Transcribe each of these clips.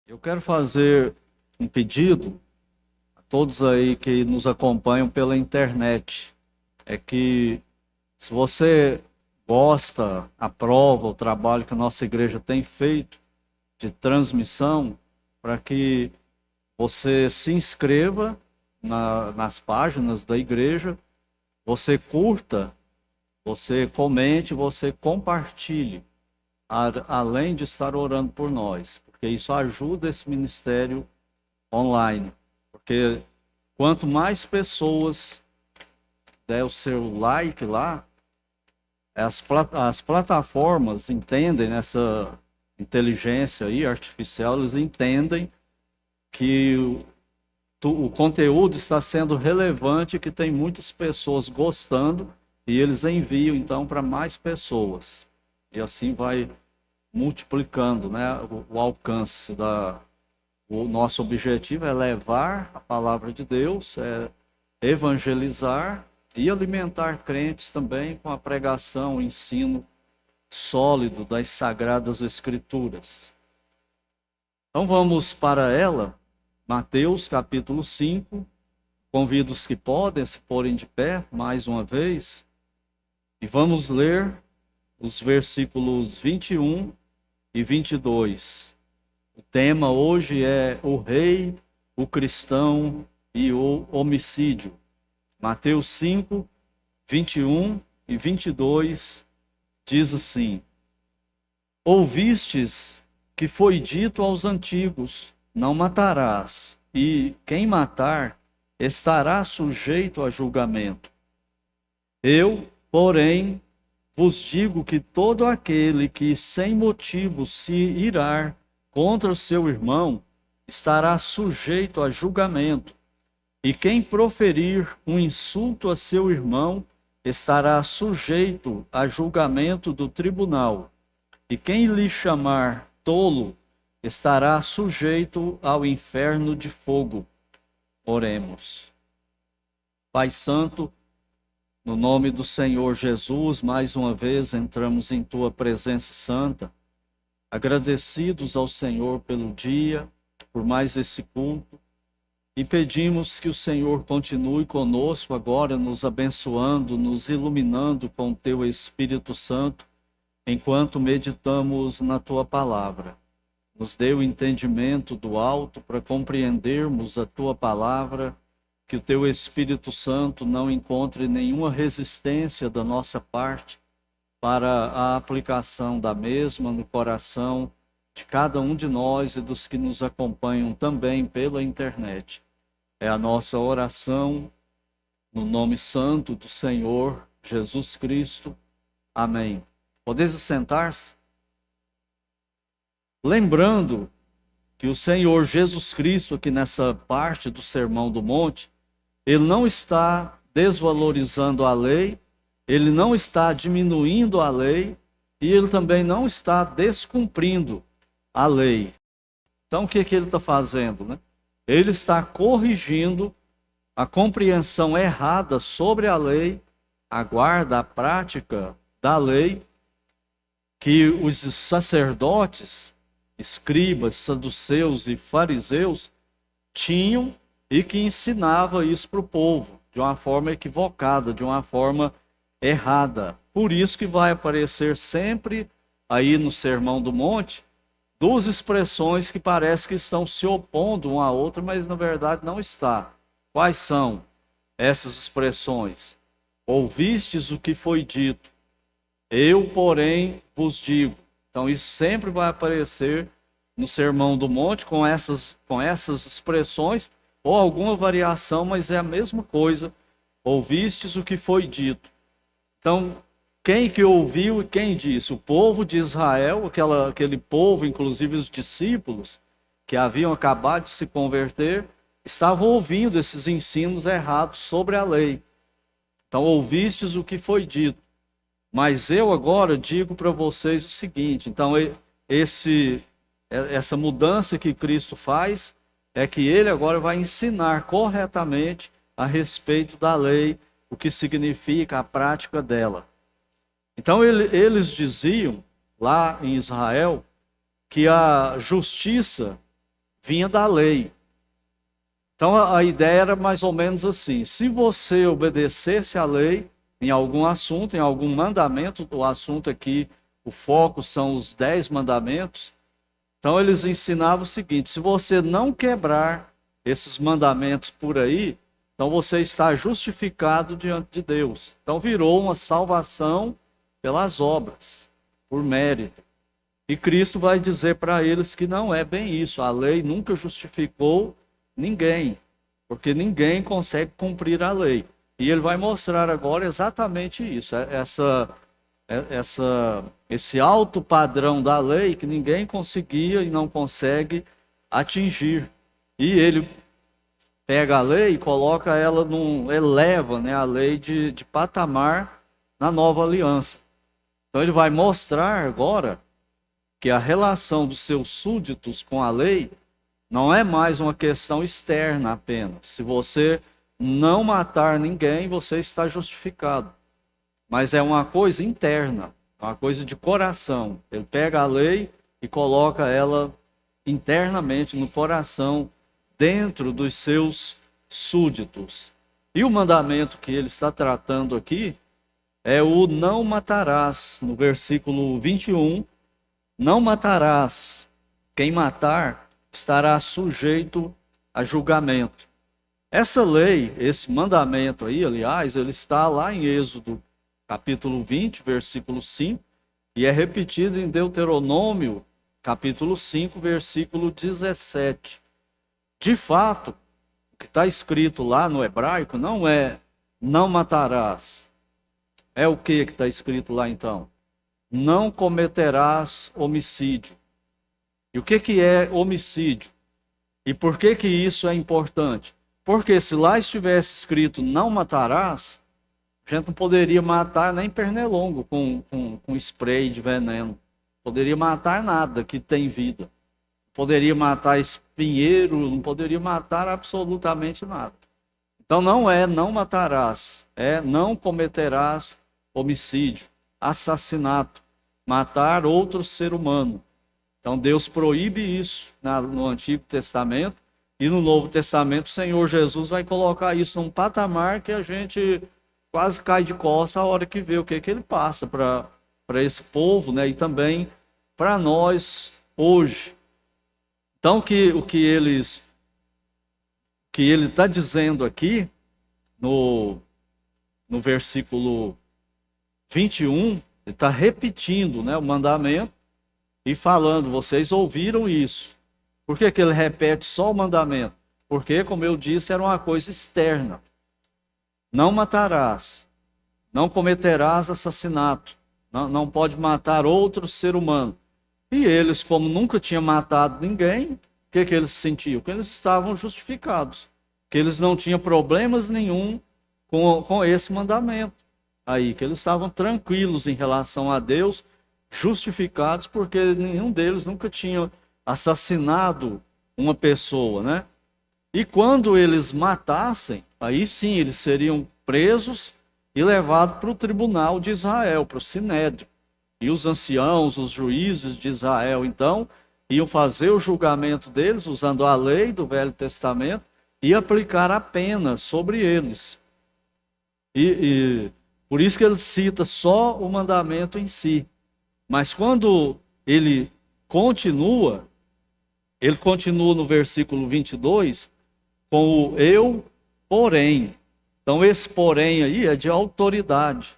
Eu quero fazer um pedido a todos aí que nos acompanham pela internet. É que se você gosta, aprova o trabalho que a nossa igreja tem feito de transmissão, para que você se inscreva nas páginas da igreja, você curta, você comente, você compartilhe, além de estar orando por nós, porque isso ajuda esse ministério online. Porque quanto mais pessoas der o seu like lá, as plataformas entendem, essa inteligência aí artificial, eles entendem que o conteúdo está sendo relevante, que tem muitas pessoas gostando, e eles enviam então para mais pessoas. E assim vai multiplicando, né, o alcance da. O nosso objetivo é levar a palavra de Deus, é evangelizar e alimentar crentes também com a pregação, o ensino sólido das Sagradas Escrituras. Então vamos para ela, Mateus capítulo 5. Convido os que podem se porem de pé mais uma vez e vamos ler os versículos 21 e 22. O tema hoje é o rei, o cristão e o homicídio. Mateus 5, 21 e 22 diz assim: Ouvistes que foi dito aos antigos: não matarás, e quem matar estará sujeito a julgamento. Eu, porém, vos digo que todo aquele que sem motivo se irar contra o seu irmão estará sujeito a julgamento, e quem proferir um insulto a seu irmão estará sujeito a julgamento do tribunal, e quem lhe chamar tolo estará sujeito ao inferno de fogo. Oremos. Pai Santo, no nome do Senhor Jesus, mais uma vez entramos em tua presença santa, agradecidos ao Senhor pelo dia, por mais esse culto, e pedimos que o Senhor continue conosco agora, nos abençoando, nos iluminando com o teu Espírito Santo, enquanto meditamos na tua palavra. Nos dê o entendimento do alto para compreendermos a tua palavra, que o teu Espírito Santo não encontre nenhuma resistência da nossa parte para a aplicação da mesma no coração de cada um de nós e dos que nos acompanham também pela internet. É a nossa oração no nome santo do Senhor Jesus Cristo. Amém. Podeis sentar-se? Lembrando que o Senhor Jesus Cristo, aqui nessa parte do Sermão do Monte, ele não está desvalorizando a lei, ele não está diminuindo a lei, e ele também não está descumprindo a lei. Então, o que ele está fazendo, né? Ele está corrigindo a compreensão errada sobre a lei, a guarda, a prática da lei, que os sacerdotes, escribas, saduceus e fariseus tinham e que ensinava isso para o povo, de uma forma equivocada, de uma forma errada. Por isso que vai aparecer sempre aí no Sermão do Monte duas expressões que parece que estão se opondo uma à outra, mas na verdade não está. Quais são essas expressões? Ouvistes o que foi dito, eu, porém, vos digo. Então isso sempre vai aparecer no Sermão do Monte com essas expressões, ou alguma variação, mas é a mesma coisa. Ouvistes o que foi dito. Então, quem que ouviu e quem disse? O povo de Israel, aquele povo, inclusive os discípulos, que haviam acabado de se converter, estavam ouvindo esses ensinos errados sobre a lei. Então, ouvistes o que foi dito. Mas eu agora digo para vocês o seguinte, então essa mudança que Cristo faz é que ele agora vai ensinar corretamente a respeito da lei, o que significa a prática dela. Então eles diziam lá em Israel que a justiça vinha da lei. Então a ideia era mais ou menos assim: se você obedecesse à lei em algum assunto, em algum mandamento, o assunto aqui, o foco são os 10 mandamentos, então eles ensinavam o seguinte: se você não quebrar esses mandamentos por aí, então você está justificado diante de Deus. Então virou uma salvação pelas obras, por mérito. E Cristo vai dizer para eles que não é bem isso. A lei nunca justificou ninguém, porque ninguém consegue cumprir a lei. E ele vai mostrar agora exatamente isso, esse alto padrão da lei que ninguém conseguia e não consegue atingir. E ele pega a lei e coloca ela eleva, né, a lei de patamar na nova aliança. Então ele vai mostrar agora que a relação dos seus súditos com a lei não é mais uma questão externa apenas. Se você não matar ninguém, você está justificado. Mas é uma coisa interna, uma coisa de coração. Ele pega a lei e coloca ela internamente no coração, dentro dos seus súditos. E o mandamento que ele está tratando aqui é o não matarás, no versículo 21. Não matarás. Quem matar estará sujeito a julgamento. Essa lei, esse mandamento aí, aliás, ele está lá em Êxodo, capítulo 20, versículo 5, e é repetido em Deuteronômio, capítulo 5, versículo 17. De fato, o que está escrito lá no hebraico não é não matarás. É o que está escrito lá então? Não cometerás homicídio. E o que é homicídio? E por que isso é importante? Porque se lá estivesse escrito não matarás, a gente não poderia matar nem pernilongo com spray de veneno. Poderia matar nada que tem vida. Poderia matar espinheiro, não poderia matar absolutamente nada. Então não é não matarás, é não cometerás homicídio, assassinato, matar outro ser humano. Então Deus proíbe isso no Antigo Testamento, e no Novo Testamento o Senhor Jesus vai colocar isso num patamar que a gente quase cai de costas a hora que vê o que ele passa para esse povo, né? E também para nós hoje. Então o que ele está dizendo aqui no versículo 21, ele está repetindo, né, o mandamento e falando: vocês ouviram isso. Por que ele repete só o mandamento? Porque, como eu disse, era uma coisa externa. Não matarás, não cometerás assassinato, não pode matar outro ser humano. E eles, como nunca tinham matado ninguém, o que eles sentiam? Que eles estavam justificados, que eles não tinham problemas nenhum com esse mandamento. Aí, que eles estavam tranquilos em relação a Deus, justificados, porque nenhum deles nunca tinha assassinado uma pessoa, né? E quando eles matassem, aí sim eles seriam presos e levados para o tribunal de Israel, para o Sinédrio. E os anciãos, os juízes de Israel, então, iam fazer o julgamento deles, usando a lei do Velho Testamento, e aplicar a pena sobre eles. E por isso que ele cita só o mandamento em si. Mas quando ele continua no versículo 22, com o eu, porém. Então esse porém aí é de autoridade.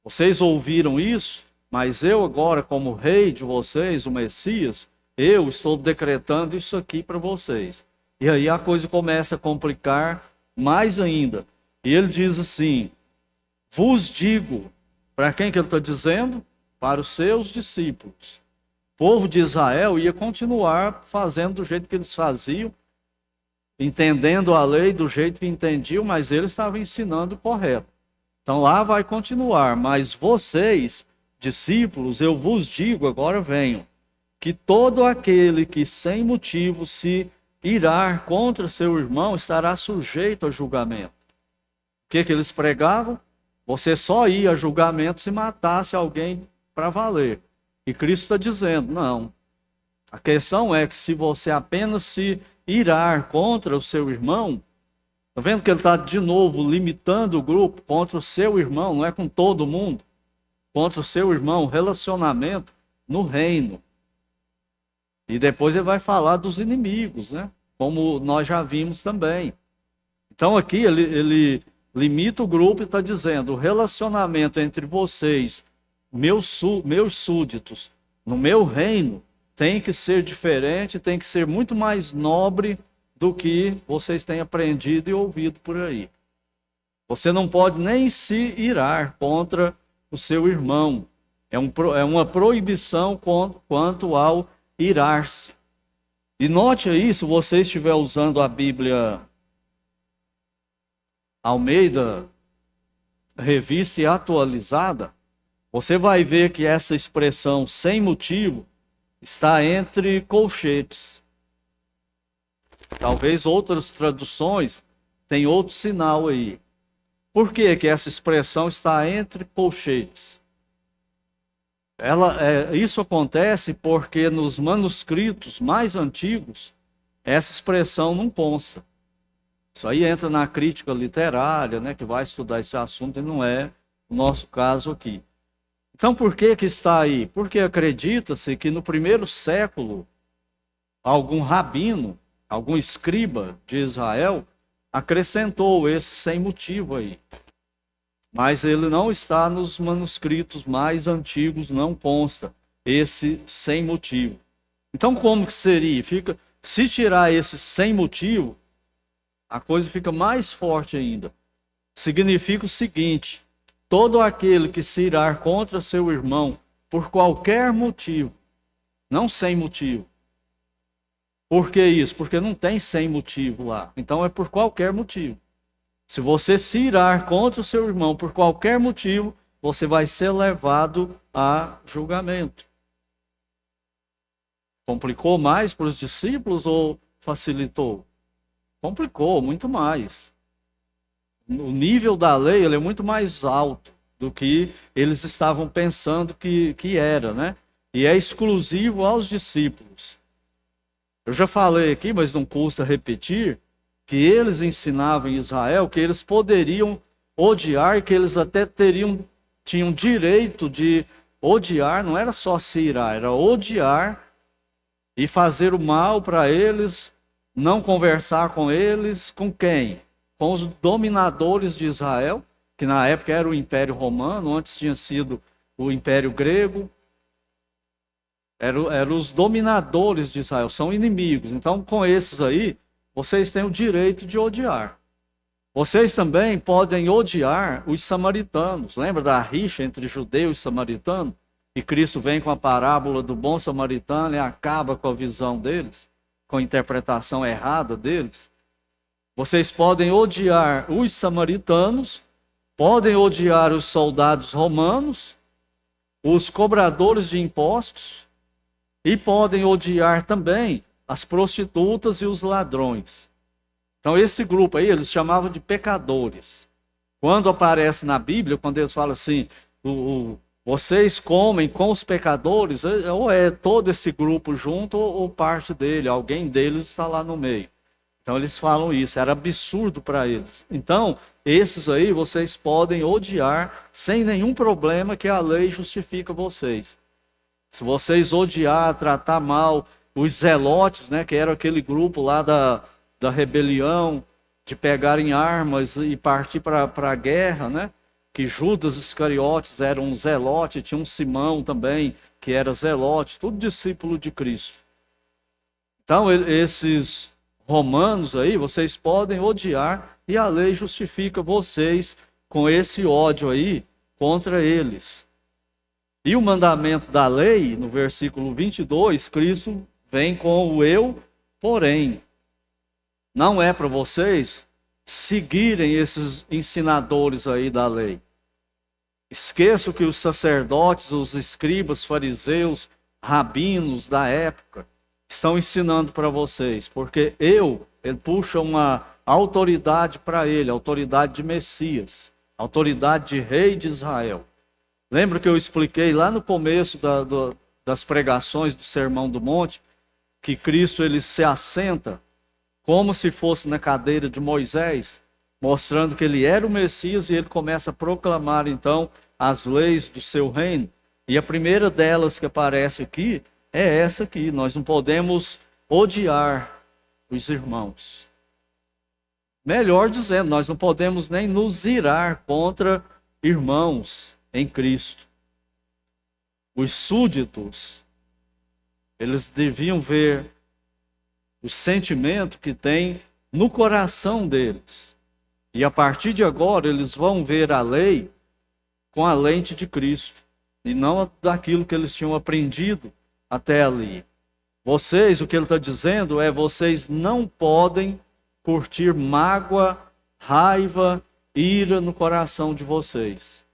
Vocês ouviram isso, mas eu agora, como rei de vocês, o Messias, eu estou decretando isso aqui para vocês. E aí a coisa começa a complicar mais ainda. E ele diz assim: vos digo. Para quem que ele está dizendo? Para os seus discípulos. O povo de Israel ia continuar fazendo do jeito que eles faziam, entendendo a lei do jeito que entendiam, mas eles estavam ensinando correto. Então lá vai continuar: mas vocês, discípulos, eu vos digo, agora venham, que todo aquele que sem motivo se irar contra seu irmão estará sujeito a julgamento. O que eles pregavam? Você só ia a julgamento se matasse alguém para valer. E Cristo está dizendo: não, A questão é que se você apenas se irar contra o seu irmão, está vendo que ele está de novo limitando o grupo contra o seu irmão, não é com todo mundo, contra o seu irmão, relacionamento no reino. E depois ele vai falar dos inimigos, né? Como nós já vimos também. Então aqui ele limita o grupo e está dizendo: o relacionamento entre vocês, meus súditos, no meu reino, tem que ser diferente, tem que ser muito mais nobre do que vocês têm aprendido e ouvido por aí. Você não pode nem se irar contra o seu irmão. É uma proibição quanto ao irar-se. E note aí, se você estiver usando a Bíblia Almeida, revista e atualizada, você vai ver que essa expressão sem motivo está entre colchetes. Talvez outras traduções tenham outro sinal aí. Por que que essa expressão está entre colchetes? Isso acontece porque nos manuscritos mais antigos, essa expressão não consta. Isso aí entra na crítica literária, né, que vai estudar esse assunto, e não é o nosso caso aqui. Então, por que que está aí? Porque acredita-se que no primeiro século, algum rabino, algum escriba de Israel, acrescentou esse sem motivo aí. Mas ele não está nos manuscritos mais antigos, não consta esse sem motivo. Então, como que seria? Se tirar esse sem motivo, a coisa fica mais forte ainda. Significa o seguinte: todo aquele que se irar contra seu irmão por qualquer motivo, não sem motivo. Por que isso? Porque não tem sem motivo lá. Então é por qualquer motivo. Se você se irar contra o seu irmão por qualquer motivo, você vai ser levado a julgamento. Complicou mais para os discípulos ou facilitou? Complicou muito mais. O nível da lei ele é muito mais alto do que eles estavam pensando que era, né? E é exclusivo aos discípulos. Eu já falei aqui, mas não custa repetir, que eles ensinavam em Israel que eles poderiam odiar, que eles até tinham direito de odiar, não era só se irar, era odiar e fazer o mal para eles, não conversar com eles, com quem? Com os dominadores de Israel, que na época era o Império Romano, antes tinha sido o Império Grego. Eram os dominadores de Israel, são inimigos. Então, com esses aí, vocês têm o direito de odiar. Vocês também podem odiar os samaritanos. Lembra da rixa entre judeu e samaritano? E Cristo vem com a parábola do bom samaritano e acaba com a visão deles, com a interpretação errada deles. Vocês podem odiar os samaritanos, podem odiar os soldados romanos, os cobradores de impostos, e podem odiar também as prostitutas e os ladrões. Então esse grupo aí, eles chamavam de pecadores. Quando aparece na Bíblia, quando eles falam assim, vocês comem com os pecadores, ou é todo esse grupo junto, ou parte dele, alguém deles está lá no meio. Então eles falam isso, era absurdo para eles. Então, esses aí vocês podem odiar sem nenhum problema, que a lei justifica vocês. Se vocês odiar, tratar mal os zelotes, né, que era aquele grupo lá da rebelião, de pegarem armas e partir para a guerra, né? Que Judas Iscariotes era um zelote, tinha um Simão também, que era zelote, tudo discípulo de Cristo. Então, esses romanos aí, vocês podem odiar, e a lei justifica vocês com esse ódio aí contra eles. E o mandamento da lei, no versículo 22, Cristo vem com o eu, porém. Não é para vocês seguirem esses ensinadores aí da lei. Esqueçam que os sacerdotes, os escribas, fariseus, rabinos da época estão ensinando para vocês, porque ele puxa uma autoridade para ele, autoridade de Messias, autoridade de rei de Israel. Lembra que eu expliquei lá no começo das pregações do Sermão do Monte, que Cristo ele se assenta como se fosse na cadeira de Moisés, mostrando que ele era o Messias, e ele começa a proclamar então as leis do seu reino. E a primeira delas que aparece aqui é essa aqui: nós não podemos odiar os irmãos. Melhor dizendo, nós não podemos nem nos irar contra irmãos em Cristo. Os súditos, eles deviam ver o sentimento que tem no coração deles. E a partir de agora, eles vão ver a lei com a lente de Cristo, e não daquilo que eles tinham aprendido até ali. Vocês, o que ele está dizendo é: vocês não podem curtir mágoa, raiva, ira no coração de vocês.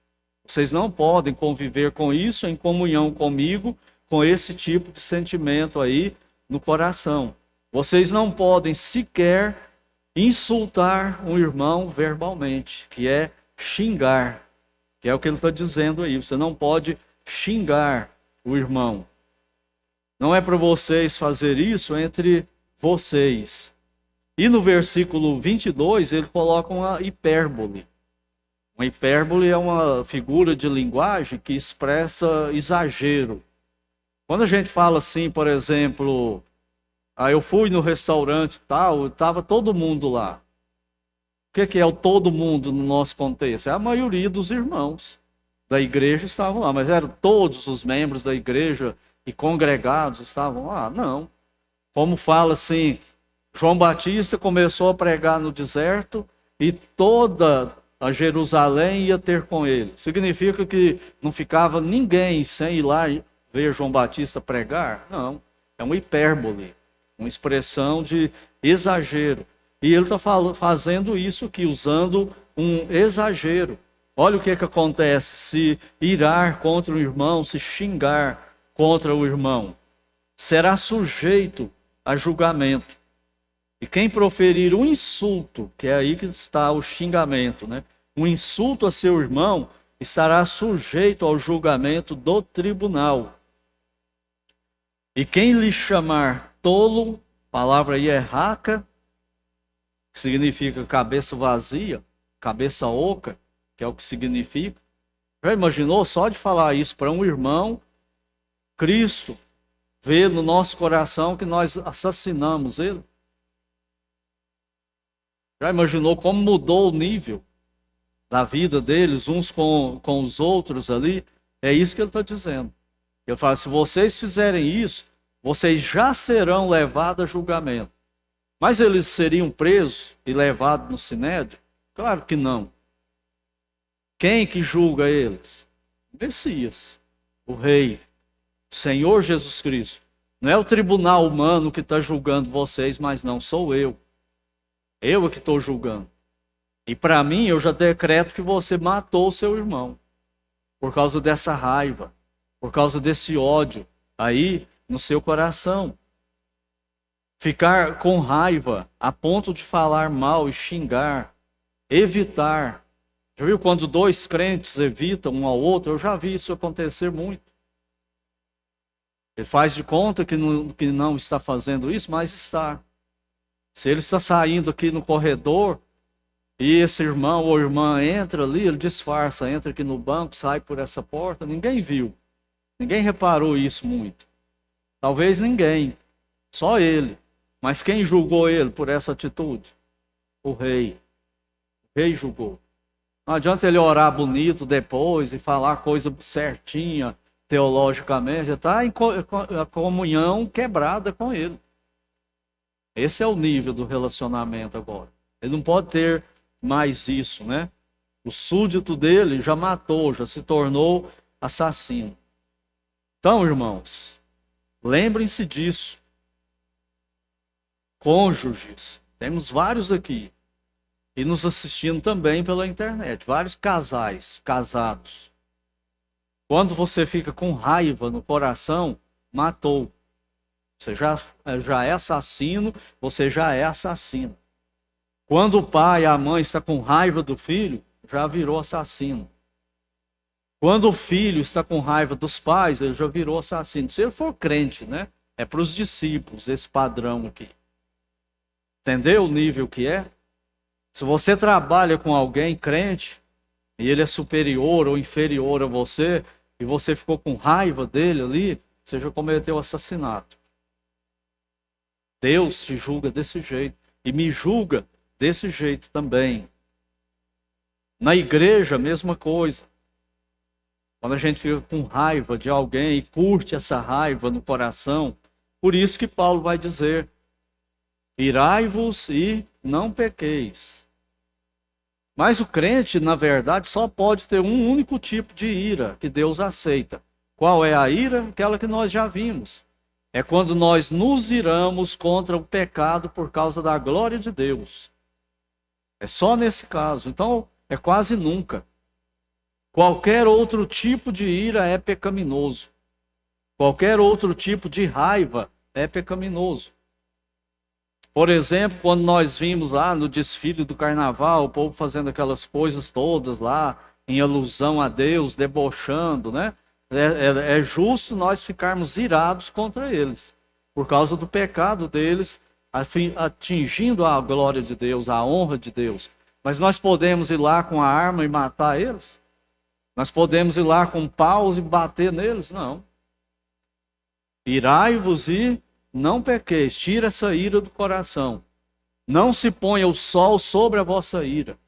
Vocês não podem conviver com isso em comunhão comigo, com esse tipo de sentimento aí no coração. Vocês não podem sequer insultar um irmão verbalmente, que é xingar, que é o que ele está dizendo aí. Você não pode xingar o irmão. Não é para vocês fazer isso entre vocês. E no versículo 22, ele coloca uma hipérbole. Uma hipérbole é uma figura de linguagem que expressa exagero. Quando a gente fala assim, por exemplo, eu fui no restaurante tal, estava todo mundo lá. O que é o todo mundo no nosso contexto? É a maioria dos irmãos da igreja estavam lá, mas eram todos os membros da igreja e congregados estavam lá? Não. Como fala assim, João Batista começou a pregar no deserto e toda a Jerusalém ia ter com ele. Significa que não ficava ninguém sem ir lá ver João Batista pregar? Não. É uma hipérbole, uma expressão de exagero. E ele está fazendo isso aqui, usando um exagero. Olha o que acontece se irar contra o irmão, se xingar contra o irmão. Será sujeito a julgamento. E quem proferir um insulto, que é aí que está o xingamento, né? Um insulto a seu irmão, estará sujeito ao julgamento do tribunal. E quem lhe chamar tolo, a palavra aí é raca, que significa cabeça vazia, cabeça oca, que é o que significa. Já imaginou só de falar isso para um irmão? Cristo vê no nosso coração que nós assassinamos ele. Já imaginou como mudou o nível da vida deles, uns com os outros ali? É isso que ele está dizendo. Ele fala: se vocês fizerem isso, vocês já serão levados a julgamento. Mas eles seriam presos e levados no sinédrio? Claro que não. Quem que julga eles? O Messias, o Rei, o Senhor Jesus Cristo. Não é o tribunal humano que está julgando vocês, mas não, sou eu. Eu é que estou julgando. E para mim, eu já decreto que você matou o seu irmão. Por causa dessa raiva. Por causa desse ódio aí no seu coração. Ficar com raiva a ponto de falar mal e xingar. Evitar. Já viu quando dois crentes evitam um ao outro? Eu já vi isso acontecer muito. Ele faz de conta que não está fazendo isso, mas está. Se ele está saindo aqui no corredor e esse irmão ou irmã entra ali, ele disfarça, entra aqui no banco, sai por essa porta, ninguém viu. Ninguém reparou isso muito. Talvez ninguém, só ele. Mas quem julgou ele por essa atitude? O rei. O rei julgou. Não adianta ele orar bonito depois e falar coisa certinha teologicamente, já está a comunhão quebrada com ele. Esse é o nível do relacionamento agora. Ele não pode ter mais isso, né? O súdito dele já matou, já se tornou assassino. Então, irmãos, lembrem-se disso. Cônjuges, temos vários aqui. E nos assistindo também pela internet. Vários casais, casados. Quando você fica com raiva no coração, matou. Você já é assassino, você já é assassino. Quando o pai, a mãe está com raiva do filho, já virou assassino. Quando o filho está com raiva dos pais, ele já virou assassino. Se ele for crente, né? É para os discípulos, esse padrão aqui. Entendeu o nível que é? Se você trabalha com alguém crente, e ele é superior ou inferior a você, e você ficou com raiva dele ali, você já cometeu assassinato. Deus te julga desse jeito, e me julga desse jeito também. Na igreja, a mesma coisa. Quando a gente fica com raiva de alguém e curte essa raiva no coração, por isso que Paulo vai dizer: irai-vos e não pequeis. Mas o crente, na verdade, só pode ter um único tipo de ira que Deus aceita. Qual é a ira? Aquela que nós já vimos. É quando nós nos iramos contra o pecado por causa da glória de Deus. É só nesse caso. Então, é quase nunca. Qualquer outro tipo de ira é pecaminoso. Qualquer outro tipo de raiva é pecaminoso. Por exemplo, quando nós vimos lá no desfile do carnaval, o povo fazendo aquelas coisas todas lá, em alusão a Deus, debochando, né? É justo nós ficarmos irados contra eles, por causa do pecado deles, atingindo a glória de Deus, a honra de Deus. Mas nós podemos ir lá com a arma e matar eles? Nós podemos ir lá com paus e bater neles? Não. Irai-vos e não pequeis, tira essa ira do coração. Não se ponha o sol sobre a vossa ira.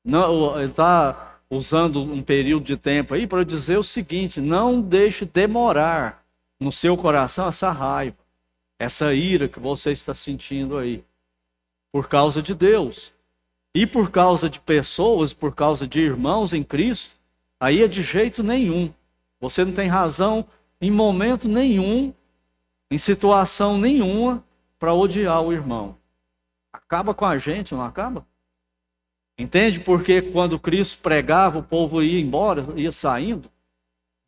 Não, ele está usando um período de tempo aí para dizer o seguinte: não deixe demorar no seu coração essa raiva, essa ira que você está sentindo aí, por causa de Deus. E por causa de pessoas, por causa de irmãos em Cristo, aí é de jeito nenhum. Você não tem razão em momento nenhum, em situação nenhuma, para odiar o irmão. Acaba com a gente, não acaba? Entende? Porque quando Cristo pregava, o povo ia embora, ia saindo.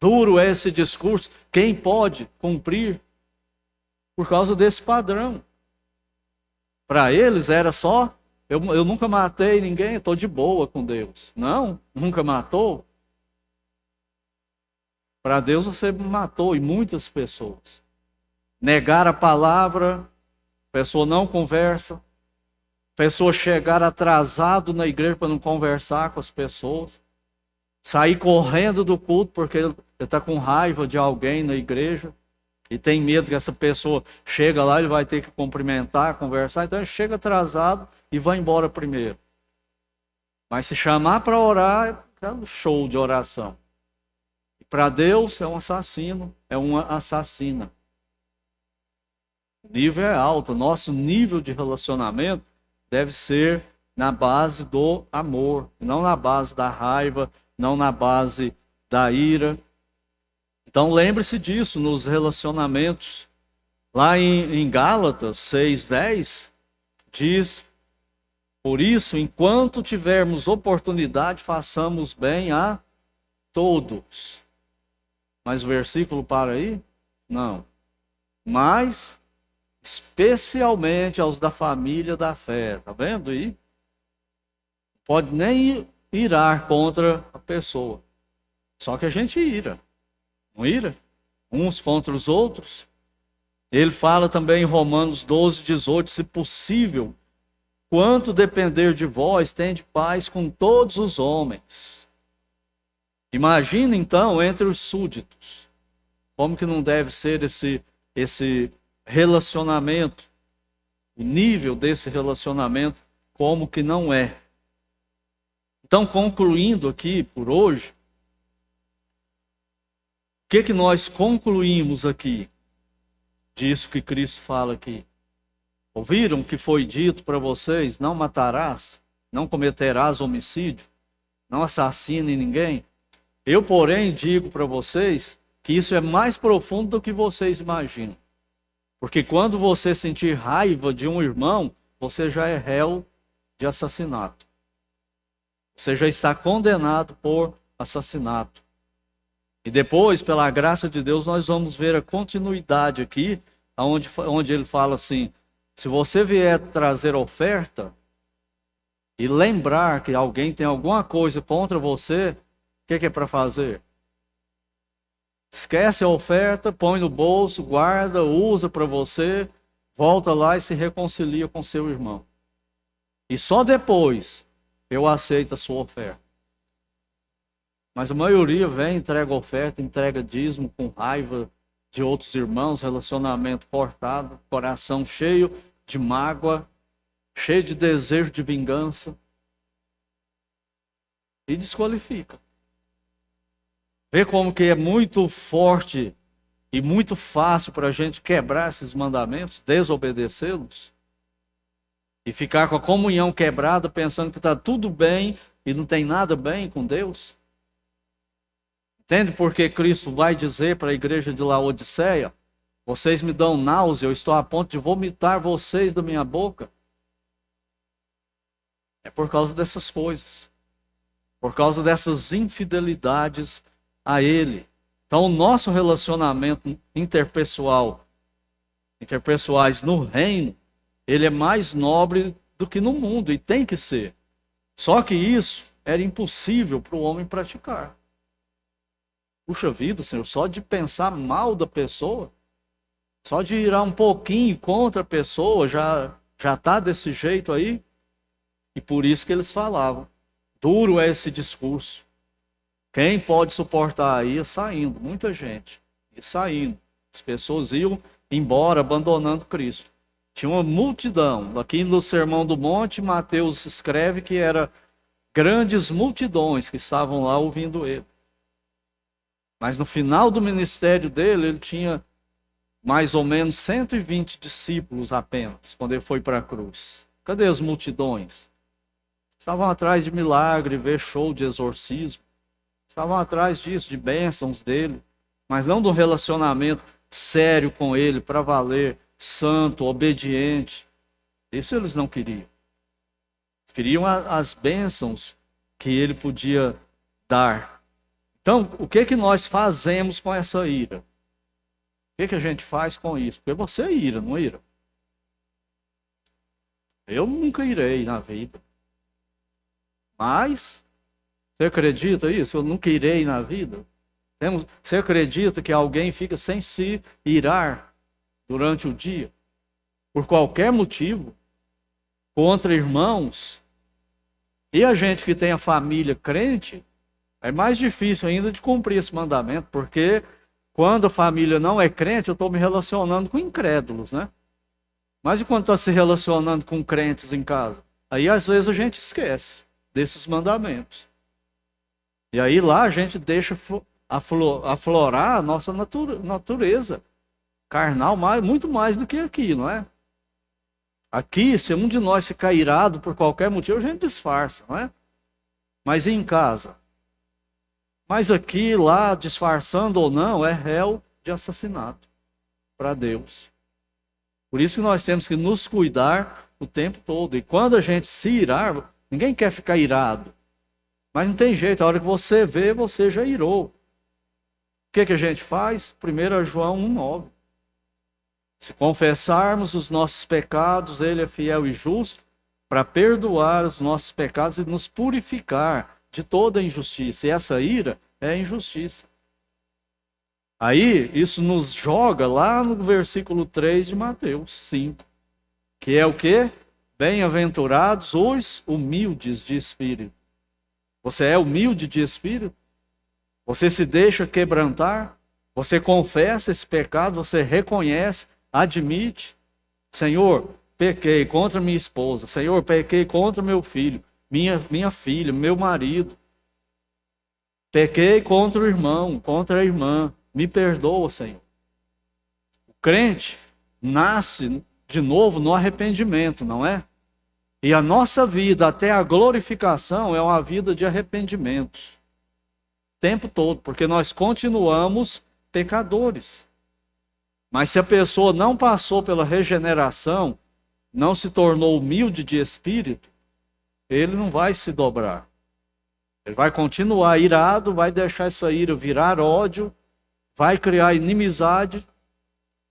Duro é esse discurso. Quem pode cumprir? Por causa desse padrão. Para eles era só: eu nunca matei ninguém, estou de boa com Deus. Não, nunca matou. Para Deus você matou, e muitas pessoas. Negar a palavra, a pessoa não conversa, a pessoa chegar atrasado na igreja para não conversar com as pessoas, sair correndo do culto porque ele está com raiva de alguém na igreja e tem medo que essa pessoa chega lá, ele vai ter que cumprimentar, conversar, então ele chega atrasado e vai embora primeiro. Mas se chamar para orar, é um show de oração. Para Deus é um assassino, é uma assassina. O nível é alto. Nosso nível de relacionamento deve ser na base do amor, não na base da raiva, não na base da ira. Então lembre-se disso nos relacionamentos. Lá em Gálatas 6:10 diz: por isso, enquanto tivermos oportunidade, façamos bem a todos. Mas o versículo para aí? Não. Mas especialmente aos da família da fé. Está vendo aí? Pode nem irar contra a pessoa. Só que a gente ira. Não ira? Uns contra os outros. Ele fala também em Romanos 12:18, se possível, quanto depender de vós, tende paz com todos os homens. Imagina então entre os súditos, como que não deve ser esse relacionamento, o nível desse relacionamento, como que não é. Então, concluindo aqui por hoje, o que nós concluímos aqui disso que Cristo fala aqui? Ouviram o que foi dito para vocês? Não matarás, não cometerás homicídio, não assassine ninguém. Eu, porém, digo para vocês que isso é mais profundo do que vocês imaginam. Porque quando você sentir raiva de um irmão, você já é réu de assassinato. Você já está condenado por assassinato. E depois, pela graça de Deus, nós vamos ver a continuidade aqui, onde ele fala assim: se você vier trazer oferta e lembrar que alguém tem alguma coisa contra você, o que é para fazer? Esquece a oferta, põe no bolso, guarda, usa para você, volta lá e se reconcilia com seu irmão. E só depois eu aceito a sua oferta. Mas a maioria vem, entrega oferta, entrega dízimo com raiva de outros irmãos, relacionamento cortado, coração cheio de mágoa, cheio de desejo de vingança. E desqualifica. Vê como que é muito forte e muito fácil para a gente quebrar esses mandamentos, desobedecê-los. E ficar com a comunhão quebrada, pensando que está tudo bem e não tem nada bem com Deus. Entende por que Cristo vai dizer para a igreja de Laodiceia: vocês me dão náusea, eu estou a ponto de vomitar vocês da minha boca? É por causa dessas coisas. Por causa dessas infidelidades a Ele. Então, o nosso relacionamento interpessoais no reino, ele é mais nobre do que no mundo, e tem que ser. Só que isso era impossível para o homem praticar. Puxa vida, Senhor, só de pensar mal da pessoa, só de ir um pouquinho contra a pessoa, já está desse jeito aí. E por isso que eles falavam. Duro é esse discurso. Quem pode suportar? Ia saindo, muita gente. Ia saindo. As pessoas iam embora, abandonando Cristo. Tinha uma multidão. Aqui no Sermão do Monte, Mateus escreve que eram grandes multidões que estavam lá ouvindo ele. Mas no final do ministério dele, ele tinha mais ou menos 120 discípulos apenas, quando ele foi para a cruz. Cadê as multidões? Estavam atrás de milagre, ver show de exorcismo. Estavam atrás disso, de bênçãos dele. Mas não do relacionamento sério com ele, para valer, santo, obediente. Isso eles não queriam. Eles queriam as bênçãos que ele podia dar. Então, o que nós fazemos com essa ira? O que a gente faz com isso? Porque você ira, não ira? Eu nunca irei na vida. Mas, você acredita isso? Eu nunca irei na vida? Você acredita que alguém fica sem se irar durante o dia? Por qualquer motivo? Contra irmãos? E a gente que tem a família crente, é mais difícil ainda de cumprir esse mandamento, porque quando a família não é crente, eu estou me relacionando com incrédulos, né? Mas e quando está se relacionando com crentes em casa? Aí às vezes a gente esquece desses mandamentos. E aí lá a gente deixa aflorar a nossa natureza carnal, muito mais do que aqui, não é? Aqui, se um de nós ficar irado por qualquer motivo, a gente disfarça, não é? Mas e em casa? Mas aqui, lá, disfarçando ou não, é réu de assassinato para Deus. Por isso que nós temos que nos cuidar o tempo todo. E quando a gente se irar, ninguém quer ficar irado. Mas não tem jeito, a hora que você vê, você já irou. O que a gente faz? 1 João 1,9. Se confessarmos os nossos pecados, Ele é fiel e justo para perdoar os nossos pecados e nos purificar de toda injustiça. E essa ira é injustiça. Aí, isso nos joga lá no versículo 3 de Mateus 5. Que é o quê? Bem-aventurados os humildes de espírito. Você é humilde de espírito? Você se deixa quebrantar? Você confessa esse pecado? Você reconhece? Admite? Senhor, pequei contra minha esposa. Senhor, pequei contra meu filho, minha filha, meu marido. Pequei contra o irmão, contra a irmã. Me perdoa, Senhor. O crente nasce de novo no arrependimento, não é? E a nossa vida até a glorificação é uma vida de arrependimentos. O tempo todo, porque nós continuamos pecadores. Mas se a pessoa não passou pela regeneração, não se tornou humilde de espírito, ele não vai se dobrar. Ele vai continuar irado, vai deixar essa ira virar ódio, vai criar inimizade,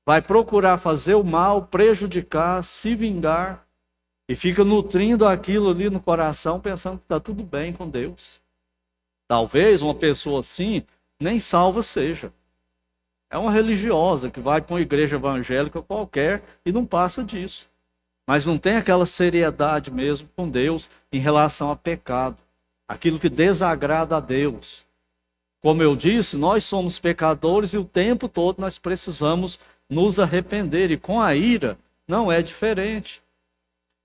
vai procurar fazer o mal, prejudicar, se vingar, e fica nutrindo aquilo ali no coração, pensando que está tudo bem com Deus. Talvez uma pessoa assim nem salva seja. É uma religiosa que vai para uma igreja evangélica qualquer e não passa disso. Mas não tem aquela seriedade mesmo com Deus em relação a pecado. Aquilo que desagrada a Deus. Como eu disse, nós somos pecadores e o tempo todo nós precisamos nos arrepender. E com a ira não é diferente.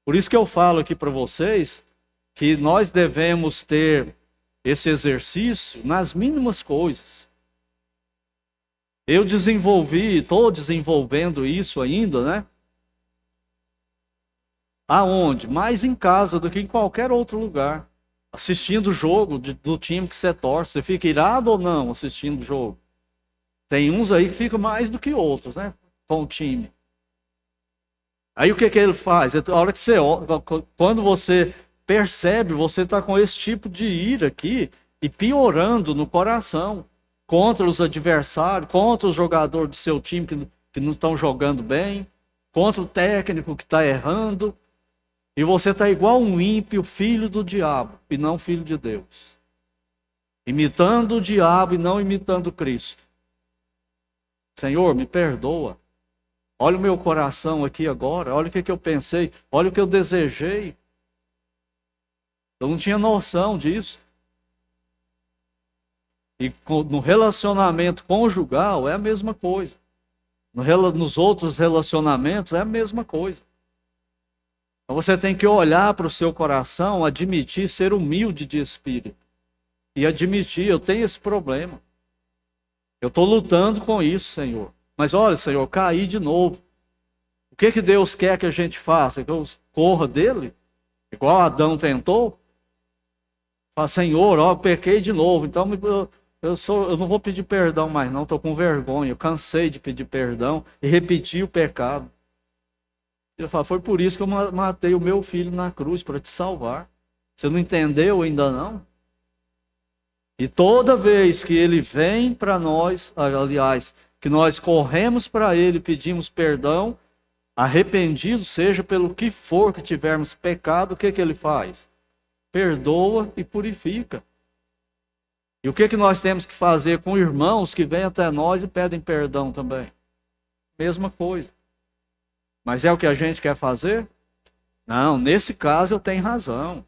Por isso que eu falo aqui para vocês que nós devemos ter esse exercício nas mínimas coisas. Eu desenvolvi, estou desenvolvendo isso ainda, né? Aonde? Mais em casa do que em qualquer outro lugar. Assistindo o jogo do time que você torce. Você fica irado ou não assistindo o jogo? Tem uns aí que ficam mais do que outros, né? Com o time. Aí o que ele faz? A hora que você, quando você percebe, você está com esse tipo de ira aqui e piorando no coração contra os adversários, contra os jogadores do seu time que não estão jogando bem, contra o técnico que está errando. E você está igual um ímpio, filho do diabo, e não filho de Deus. Imitando o diabo e não imitando Cristo. Senhor, me perdoa. Olha o meu coração aqui agora, olha o que eu pensei, olha o que eu desejei. Eu não tinha noção disso. E no relacionamento conjugal é a mesma coisa. Nos outros relacionamentos é a mesma coisa. Então você tem que olhar para o seu coração, admitir, ser humilde de espírito. E admitir, eu tenho esse problema. Eu estou lutando com isso, Senhor. Mas olha, Senhor, eu caí de novo. O que Deus quer que a gente faça? Que eu corra dele? Igual Adão tentou? Fala, Senhor, ó, eu pequei de novo. Então eu não vou pedir perdão mais não. Estou com vergonha. Eu cansei de pedir perdão e repetir o pecado. Ele fala, foi por isso que eu matei o meu filho na cruz, para te salvar. Você não entendeu ainda não? E toda vez que ele vem para nós, aliás, que nós corremos para ele, pedimos perdão, arrependido, seja pelo que for que tivermos pecado, o que ele faz? Perdoa e purifica. E o que nós temos que fazer com irmãos que vêm até nós e pedem perdão também? Mesma coisa. Mas é o que a gente quer fazer? Não, nesse caso eu tenho razão.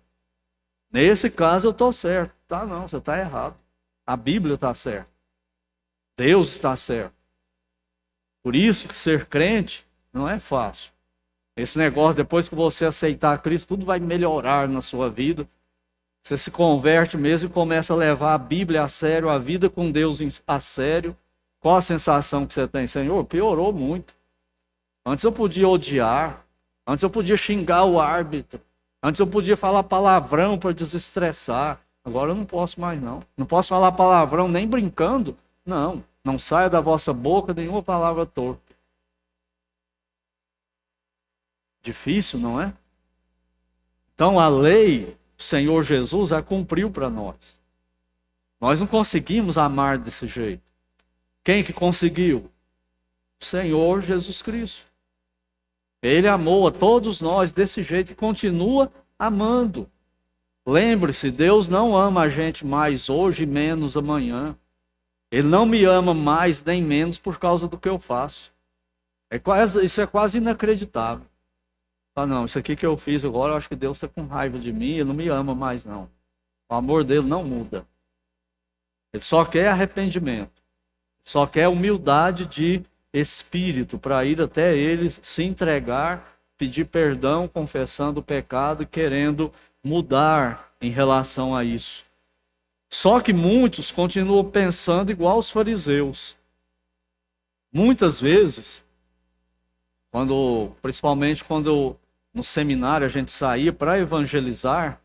Nesse caso eu estou certo. Tá, não, você está errado. A Bíblia está certa. Deus está certo. Por isso que ser crente não é fácil. Esse negócio, depois que você aceitar Cristo, tudo vai melhorar na sua vida. Você se converte mesmo e começa a levar a Bíblia a sério, a vida com Deus a sério. Qual a sensação que você tem? Senhor, piorou muito. Antes eu podia odiar, antes eu podia xingar o árbitro, antes eu podia falar palavrão para desestressar. Agora eu não posso mais não. Não posso falar palavrão nem brincando. Não, não saia da vossa boca nenhuma palavra torpe. Difícil, não é? Então a lei, o Senhor Jesus a cumpriu para nós. Nós não conseguimos amar desse jeito. Quem que conseguiu? O Senhor Jesus Cristo. Ele amou a todos nós desse jeito e continua amando. Lembre-se, Deus não ama a gente mais hoje e menos amanhã. Ele não me ama mais nem menos por causa do que eu faço. Isso é quase inacreditável. Ah, não, isso aqui que eu fiz agora, eu acho que Deus está com raiva de mim, ele não me ama mais não. O amor dele não muda. Ele só quer arrependimento. Só quer humildade de espírito para ir até ele, se entregar, pedir perdão, confessando o pecado e querendo mudar em relação a isso. Só que muitos continuam pensando igual os fariseus. Muitas vezes, principalmente quando no seminário a gente saía para evangelizar,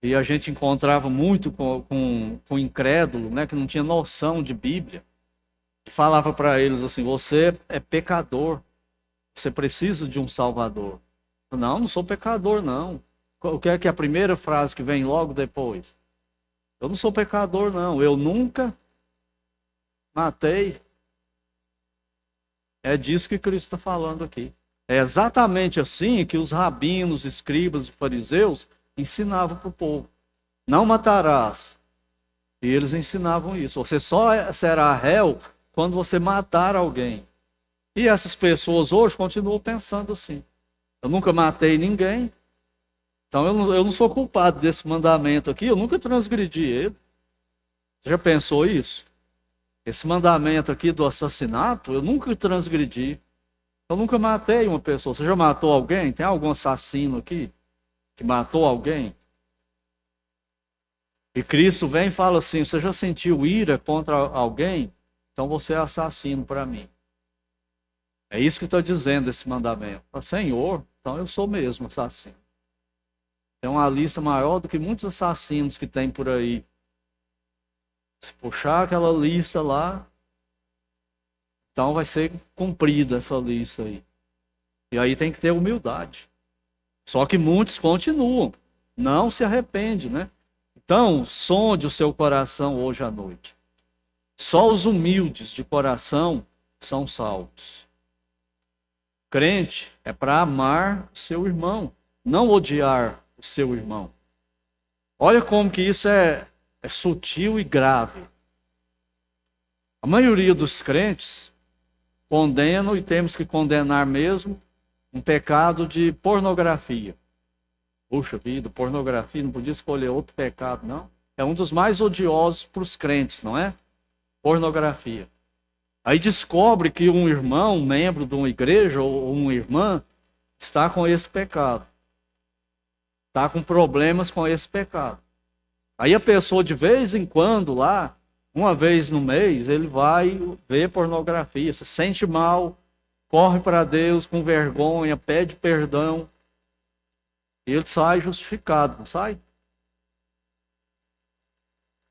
e a gente encontrava muito com incrédulo, né, que não tinha noção de Bíblia, e falava para eles assim, você é pecador, você precisa de um Salvador. Não, não sou pecador não. O que é a primeira frase que vem logo depois? Eu não sou pecador não, eu nunca matei. É disso que Cristo está falando aqui. É exatamente assim que os rabinos, escribas e fariseus ensinavam para o povo. Não matarás. E eles ensinavam isso. Você só será réu quando você matar alguém. E essas pessoas hoje continuam pensando assim. Eu nunca matei ninguém, então eu não sou culpado desse mandamento aqui, eu nunca transgredi ele. Você já pensou isso? Esse mandamento aqui do assassinato, eu nunca transgredi. Eu nunca matei uma pessoa. Você já matou alguém? Tem algum assassino aqui que matou alguém? E Cristo vem e fala assim: você já sentiu ira contra alguém? Então você é assassino para mim. É isso que está dizendo esse mandamento. Senhor, então eu sou mesmo assassino. Tem uma lista maior do que muitos assassinos que tem por aí. Se puxar aquela lista lá, então vai ser cumprida essa lista aí. E aí tem que ter humildade. Só que muitos continuam, não se arrependem, né? Então, sonde o seu coração hoje à noite. Só os humildes de coração são salvos. Crente é para amar o seu irmão, não odiar o seu irmão. Olha como que isso é sutil e grave. A maioria dos crentes condenam, e temos que condenar mesmo, um pecado de pornografia. Puxa vida, pornografia, não podia escolher outro pecado, não. É um dos mais odiosos para os crentes, não é? Pornografia. Aí descobre que um irmão, um membro de uma igreja ou uma irmã, está com esse pecado. Está com problemas com esse pecado. Aí a pessoa, de vez em quando, lá, uma vez no mês, ele vai ver pornografia, se sente mal, corre para Deus com vergonha, pede perdão, e ele sai justificado, não sai?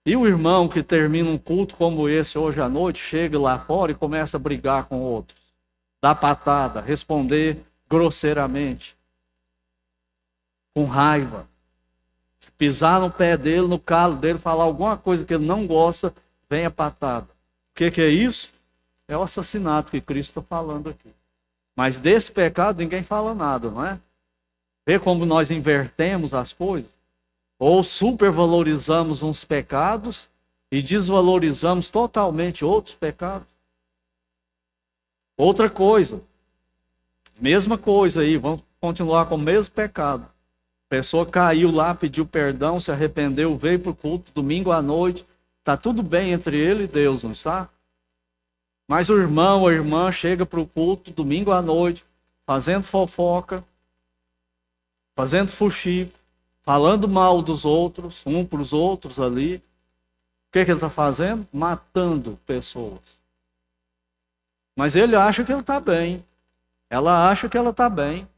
E o irmão que termina um culto como esse hoje à noite, chega lá fora e começa a brigar com outros, dar patada, responder grosseiramente, com raiva. Se pisar no pé dele, no calo dele, falar alguma coisa que ele não gosta, vem a patada. O que é isso? É o assassinato que Cristo está falando aqui. Mas desse pecado ninguém fala nada, não é? Vê como nós invertemos as coisas? Ou supervalorizamos uns pecados e desvalorizamos totalmente outros pecados. Outra coisa, mesma coisa aí, vamos continuar com o mesmo pecado. A pessoa caiu lá, pediu perdão, se arrependeu, veio para o culto domingo à noite. Está tudo bem entre ele e Deus, não está? Mas o irmão ou a irmã chega para o culto domingo à noite, fazendo fofoca, fazendo fuxico, falando mal dos outros, um para os outros ali. O que ele está fazendo? Matando pessoas. Mas ele acha que ele está bem. Ela acha que ela está bem. Não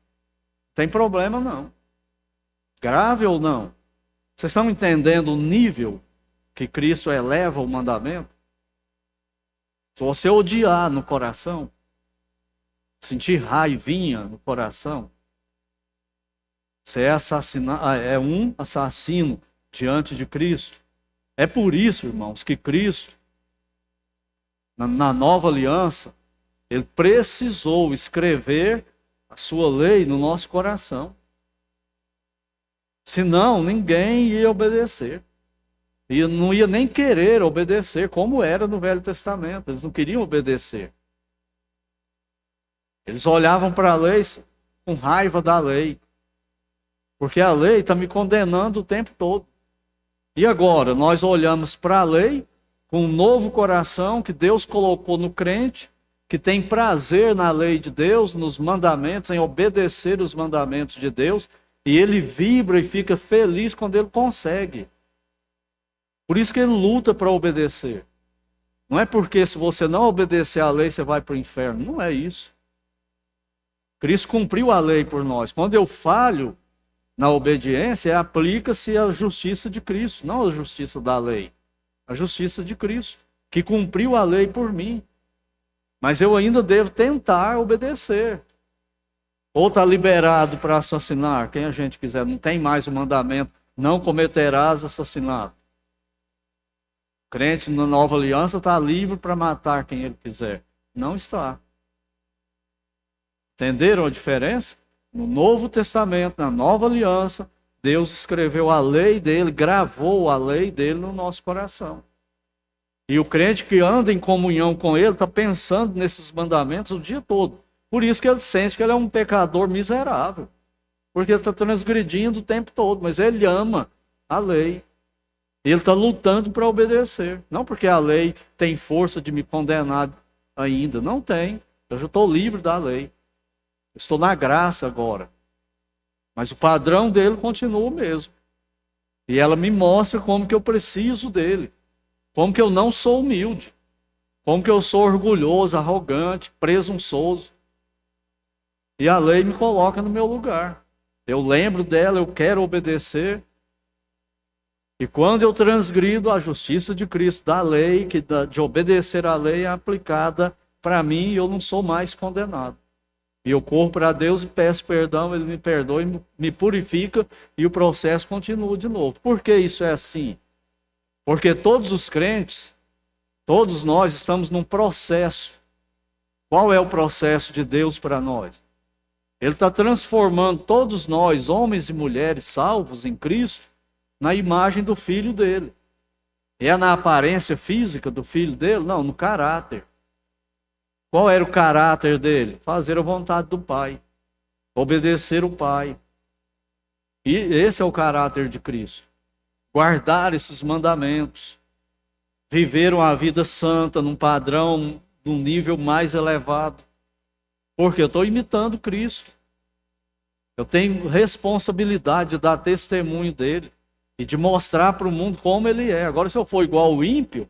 tem problema não. Grave ou não? Vocês estão entendendo o nível que Cristo eleva o mandamento? Se você odiar no coração, sentir raivinha no coração, você é um assassino diante de Cristo. É por isso, irmãos, que Cristo, na nova aliança, ele precisou escrever a sua lei no nosso coração. Senão, ninguém ia obedecer. E não ia nem querer obedecer, como era no Velho Testamento. Eles não queriam obedecer. Eles olhavam para a lei com raiva da lei. Porque a lei está me condenando o tempo todo. E agora, nós olhamos para a lei com um novo coração que Deus colocou no crente, que tem prazer na lei de Deus, nos mandamentos, em obedecer os mandamentos de Deus, e ele vibra e fica feliz quando ele consegue. Por isso que ele luta para obedecer. Não é porque se você não obedecer à lei, você vai para o inferno. Não é isso. Cristo cumpriu a lei por nós. Quando eu falho na obediência, aplica-se a justiça de Cristo, não a justiça da lei. A justiça de Cristo, que cumpriu a lei por mim. Mas eu ainda devo tentar obedecer. Ou está liberado para assassinar, quem a gente quiser. Não tem mais o mandamento, não cometerás assassinato. O crente na nova aliança está livre para matar quem ele quiser. Não está. Entenderam a diferença? No Novo Testamento, na nova aliança, Deus escreveu a lei dele, gravou a lei dele no nosso coração. E o crente que anda em comunhão com ele está pensando nesses mandamentos o dia todo. Por isso que ele sente que ele é um pecador miserável. Porque ele está transgredindo o tempo todo, mas ele ama a lei. Ele está lutando para obedecer. Não porque a lei tem força de me condenar ainda. Não tem. Eu já estou livre da lei. Eu estou na graça agora. Mas o padrão dele continua o mesmo. E ela me mostra como que eu preciso dele. Como que eu não sou humilde. Como que eu sou orgulhoso, arrogante, presunçoso. E a lei me coloca no meu lugar. Eu lembro dela, eu quero obedecer. E quando eu transgrido a justiça de Cristo, da lei, de obedecer à lei, é aplicada para mim e eu não sou mais condenado. E eu corro para Deus e peço perdão, Ele me perdoa e me purifica e o processo continua de novo. Por que isso é assim? Porque todos os crentes, todos nós estamos num processo. Qual é o processo de Deus para nós? Ele está transformando todos nós, homens e mulheres salvos em Cristo, na imagem do Filho dele. É na aparência física do Filho dele? Não, no caráter. Qual era o caráter dele? Fazer a vontade do Pai. Obedecer o Pai. E esse é o caráter de Cristo. Guardar esses mandamentos. Viver uma vida santa, num padrão, num nível mais elevado. Porque eu estou imitando Cristo. Eu tenho responsabilidade de dar testemunho dele. E de mostrar para o mundo como ele é. Agora, se eu for igual o ímpio,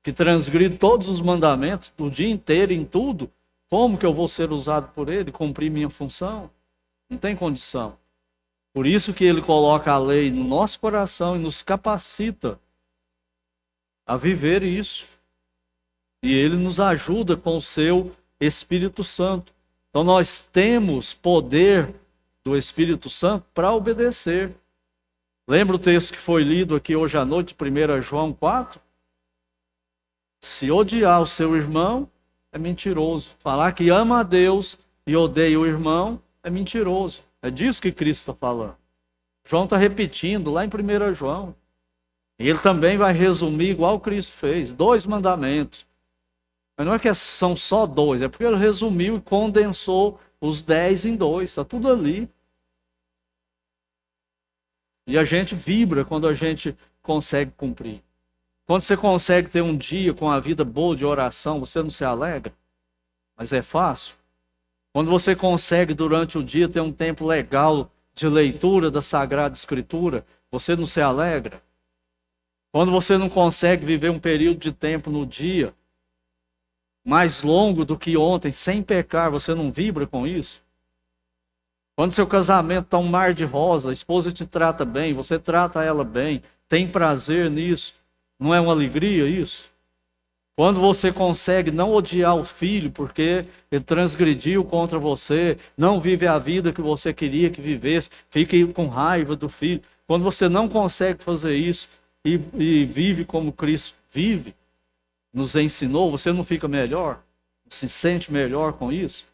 que transgride todos os mandamentos, o dia inteiro, em tudo, como que eu vou ser usado por ele, cumprir minha função? Não tem condição. Por isso que ele coloca a lei no nosso coração e nos capacita a viver isso. E ele nos ajuda com o seu Espírito Santo. Então nós temos poder do Espírito Santo para obedecer. Lembra o texto que foi lido aqui hoje à noite, 1 João 4? Se odiar o seu irmão, é mentiroso. Falar que ama a Deus e odeia o irmão, é mentiroso. É disso que Cristo está falando. João está repetindo lá em 1 João. E ele também vai resumir igual Cristo fez. 2 mandamentos. Mas não é que são só 2, é porque ele resumiu e condensou os 10 em 2. Está tudo ali. E a gente vibra quando a gente consegue cumprir. Quando você consegue ter um dia com a vida boa de oração, você não se alegra? Mas é fácil. Quando você consegue durante o dia ter um tempo legal de leitura da Sagrada Escritura, você não se alegra? Quando você não consegue viver um período de tempo no dia mais longo do que ontem, sem pecar, você não vibra com isso? Quando seu casamento está um mar de rosa, a esposa te trata bem, você trata ela bem, tem prazer nisso, não é uma alegria isso? Quando você consegue não odiar o filho porque ele transgrediu contra você, não vive a vida que você queria que vivesse, fica com raiva do filho. Quando você não consegue fazer isso e vive como Cristo vive, nos ensinou, você não fica melhor? Se sente melhor com isso?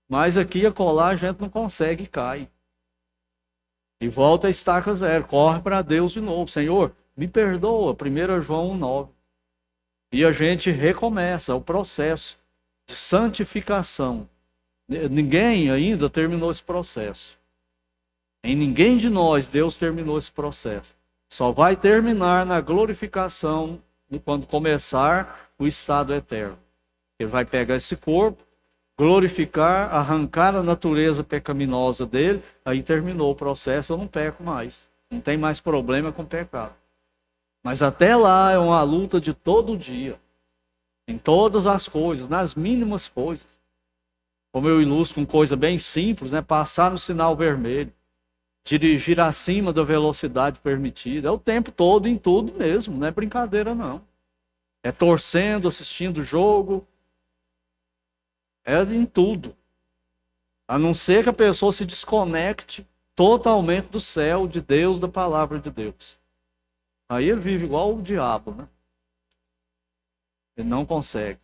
Mas aqui e acolá a gente não consegue e cai. E volta a estaca zero, corre para Deus de novo. Senhor, me perdoa, 1 João 1,9. E a gente recomeça o processo de santificação. Ninguém ainda terminou esse processo. Em ninguém de nós Deus terminou esse processo. Só vai terminar na glorificação quando começar o estado eterno. Ele vai pegar esse corpo, glorificar, arrancar a natureza pecaminosa dele, aí terminou o processo, eu não peco mais. Não tem mais problema com o pecado. Mas até lá é uma luta de todo dia. Em todas as coisas, nas mínimas coisas. Como eu ilustro com coisa bem simples, né? Passar no sinal vermelho. Dirigir acima da velocidade permitida. É o tempo todo em tudo mesmo, não é brincadeira não. É torcendo, assistindo o jogo. É em tudo. A não ser que a pessoa se desconecte totalmente do céu, de Deus, da palavra de Deus. Aí ele vive igual o diabo, né? Ele não consegue.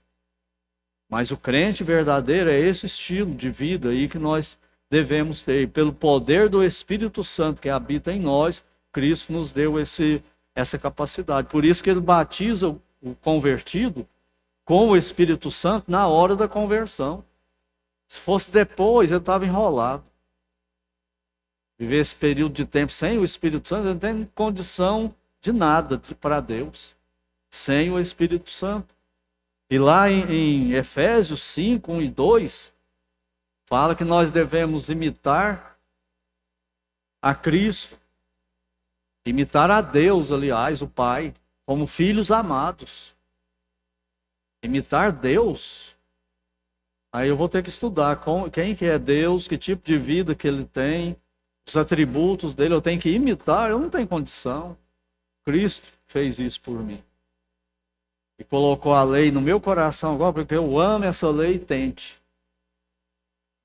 Mas o crente verdadeiro é esse estilo de vida aí que nós devemos ter. E pelo poder do Espírito Santo que habita em nós, Cristo nos deu essa capacidade. Por isso que ele batiza o convertido com o Espírito Santo na hora da conversão. Se fosse depois, ele estava enrolado. Viver esse período de tempo sem o Espírito Santo, ele não tem condição de nada para Deus. Sem o Espírito Santo. E lá em Efésios 5, 1 e 2, fala que nós devemos imitar a Cristo. Imitar a Deus, aliás, o Pai, como filhos amados. Imitar Deus. Aí eu vou ter que estudar quem que é Deus, que tipo de vida que ele tem, os atributos dele, eu tenho que imitar, eu não tenho condição. Cristo fez isso por mim. E colocou a lei no meu coração agora, porque eu amo essa lei e tente.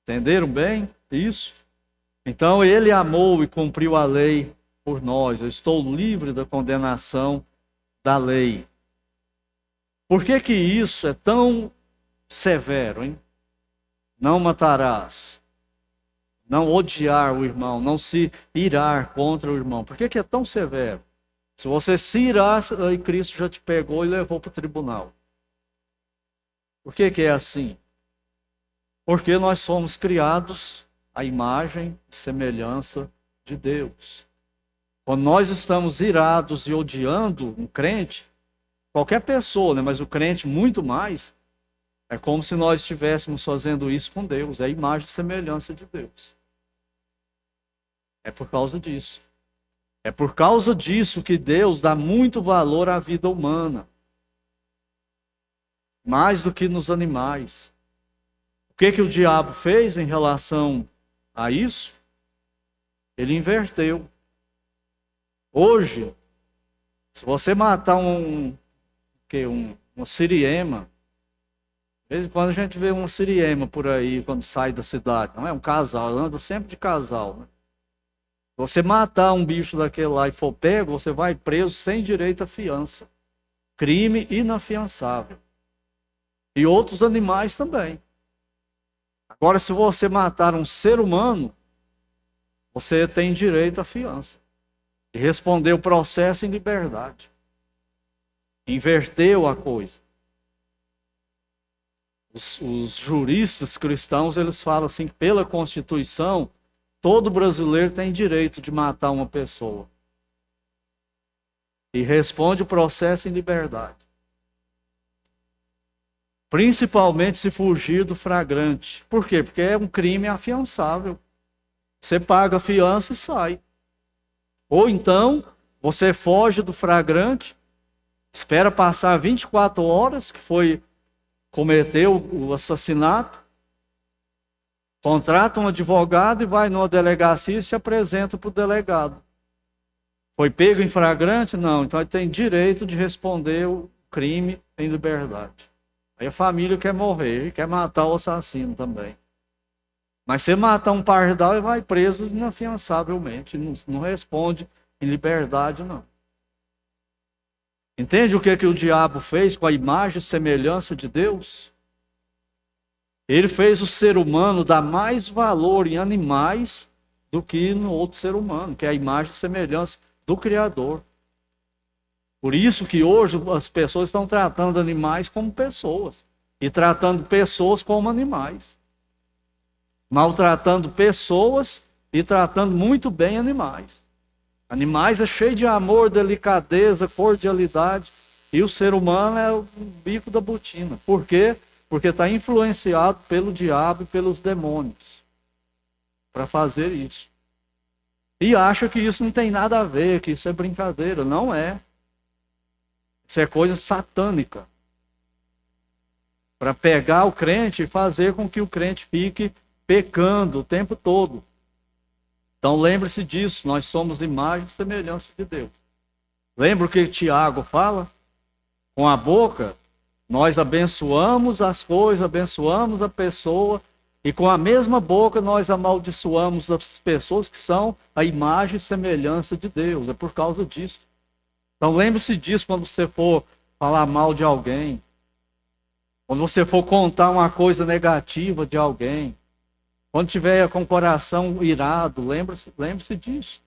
Entenderam bem isso? Então ele amou e cumpriu a lei por nós. Eu estou livre da condenação da lei. Por que que isso é tão severo, hein? Não matarás. Não odiar o irmão, não se irar contra o irmão. Por que que é tão severo? Se você se irar, aí Cristo já te pegou e levou para o tribunal. Por que que é assim? Porque nós somos criados à imagem e semelhança de Deus. Quando nós estamos irados e odiando um crente, qualquer pessoa, né, mas o crente muito mais, é como se nós estivéssemos fazendo isso com Deus. É a imagem e semelhança de Deus. É por causa disso. É por causa disso que Deus dá muito valor à vida humana. Mais do que nos animais. O que que o diabo fez em relação a isso? Ele inverteu. Hoje, se você matar uma siriema, de vez em quando a gente vê uma siriema por aí, quando sai da cidade, não é? Um casal, anda sempre de casal, né? Se você matar um bicho daquele lá e for pego, você vai preso sem direito à fiança. Crime inafiançável. E outros animais também. Agora, se você matar um ser humano, você tem direito à fiança. E responder o processo em liberdade. Inverteu a coisa. Os juristas cristãos, eles falam assim, que pela Constituição, todo brasileiro tem direito de matar uma pessoa. E responde o processo em liberdade. Principalmente se fugir do flagrante. Por quê? Porque é um crime afiançável. Você paga a fiança e sai. Ou então, você foge do flagrante, espera passar 24 horas, que cometeu o assassinato, contrata um advogado e vai numa delegacia e se apresenta para o delegado. Foi pego em flagrante? Não. Então ele tem direito de responder o crime em liberdade. Aí a família quer morrer e quer matar o assassino também. Mas se matar um pardal, ele vai preso inafiançavelmente. Não responde em liberdade, não. Entende o que o diabo fez com a imagem e semelhança de Deus? Ele fez o ser humano dar mais valor em animais do que no outro ser humano, que é a imagem e semelhança do Criador. Por isso que hoje as pessoas estão tratando animais como pessoas e tratando pessoas como animais. Maltratando pessoas e tratando muito bem animais. Animais é cheio de amor, delicadeza, cordialidade, e o ser humano é o bico da botina. Por quê? Porque está influenciado pelo diabo e pelos demônios para fazer isso. E acha que isso não tem nada a ver, que isso é brincadeira. Não é. Isso é coisa satânica. Para pegar o crente e fazer com que o crente fique pecando o tempo todo. Então lembre-se disso, nós somos imagem e semelhança de Deus. Lembra o que Tiago fala? Com a boca, nós abençoamos as coisas, abençoamos a pessoa, e com a mesma boca nós amaldiçoamos as pessoas que são a imagem e semelhança de Deus. É por causa disso. Então lembre-se disso quando você for falar mal de alguém. Quando você for contar uma coisa negativa de alguém. Quando tiver com o coração irado, lembre-se disso.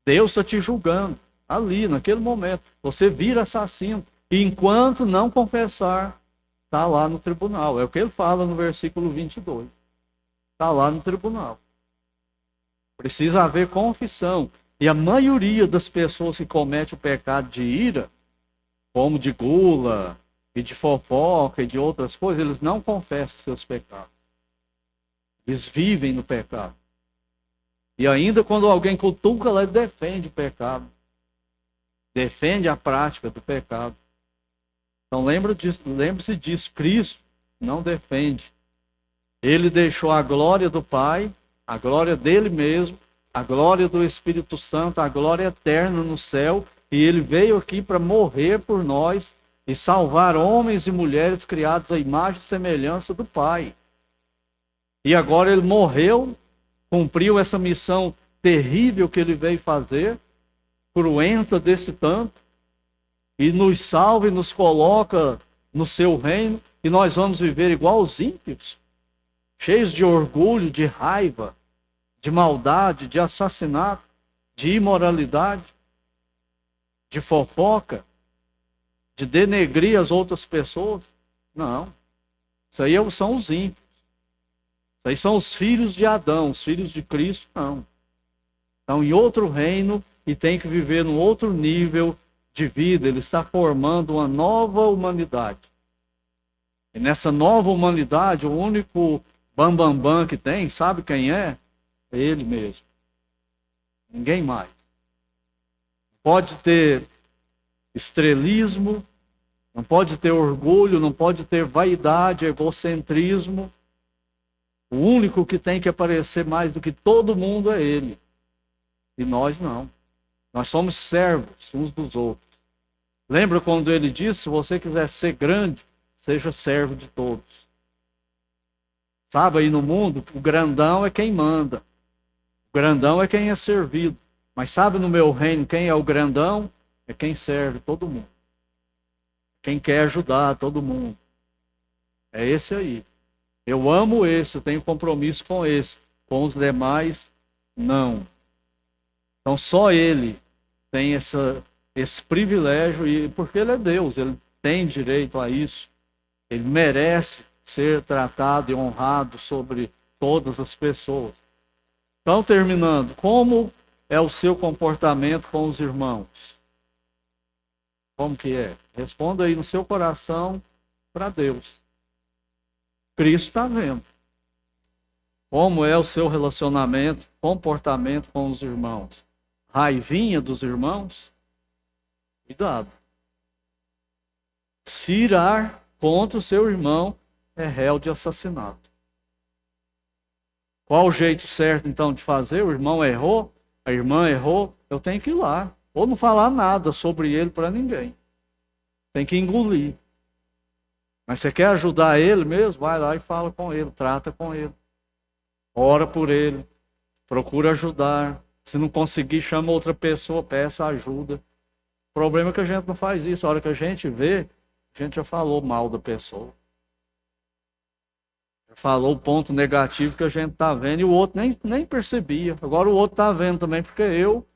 Deus está te julgando. Ali, naquele momento. Você vira assassino. enquanto não confessar, está lá no tribunal. É o que ele fala no versículo 22. Está lá no tribunal. Precisa haver confissão. E a maioria das pessoas que comete o pecado de ira, como de gula, e de fofoca, e de outras coisas, eles não confessam seus pecados. Eles vivem no pecado. E ainda quando alguém cutuca, ela defende o pecado. Defende a prática do pecado. Então lembre-se disso. Cristo não defende. Ele deixou a glória do Pai, a glória dele mesmo, a glória do Espírito Santo, a glória eterna no céu, e ele veio aqui para morrer por nós e salvar homens e mulheres criados à imagem e semelhança do Pai. E agora ele morreu, cumpriu essa missão terrível que ele veio fazer, cruenta desse tanto, e nos salva e nos coloca no seu reino, e nós vamos viver igual aos ímpios, cheios de orgulho, de raiva, de maldade, de assassinato, de imoralidade, de fofoca, de denegrir as outras pessoas. Não. Isso aí são os ímpios. Isso aí são os filhos de Adão, os filhos de Cristo, não. Estão em outro reino e tem que viver num outro nível de vida. Ele está formando uma nova humanidade. E nessa nova humanidade, o único bambambam que tem, sabe quem é? É ele mesmo. Ninguém mais. Pode ter estrelismo, não pode ter orgulho, não pode ter vaidade, egocentrismo. O único que tem que aparecer mais do que todo mundo é ele. E nós não. Nós somos servos uns dos outros. Lembra quando ele disse, se você quiser ser grande, seja servo de todos. Sabe, aí no mundo, o grandão é quem manda. O grandão é quem é servido. Mas sabe, no meu reino, quem é o grandão? É quem serve todo mundo. Quem quer ajudar todo mundo. É esse aí. Eu amo esse, eu tenho compromisso com esse. Com os demais, não. Então só ele tem esse privilégio, e porque ele é Deus, ele tem direito a isso. Ele merece ser tratado e honrado sobre todas as pessoas. Então, terminando, como é o seu comportamento com os irmãos? Como que é? Responda aí no seu coração para Deus. Cristo está vendo. Como é o seu relacionamento, comportamento com os irmãos? Raivinha dos irmãos? Cuidado. Se irar contra o seu irmão é réu de assassinato. Qual o jeito certo, então, de fazer? O irmão errou, a irmã errou, eu tenho que ir lá. Ou não falar nada sobre ele para ninguém. Tem que engolir. Mas você quer ajudar ele mesmo? Vai lá e fala com ele, trata com ele. Ora por ele, procura ajudar. Se não conseguir, chama outra pessoa, peça ajuda. O problema é que a gente não faz isso. A hora que a gente vê, a gente já falou mal da pessoa. Já falou o ponto negativo que a gente está vendo e o outro nem percebia. Agora o outro está vendo também, porque eu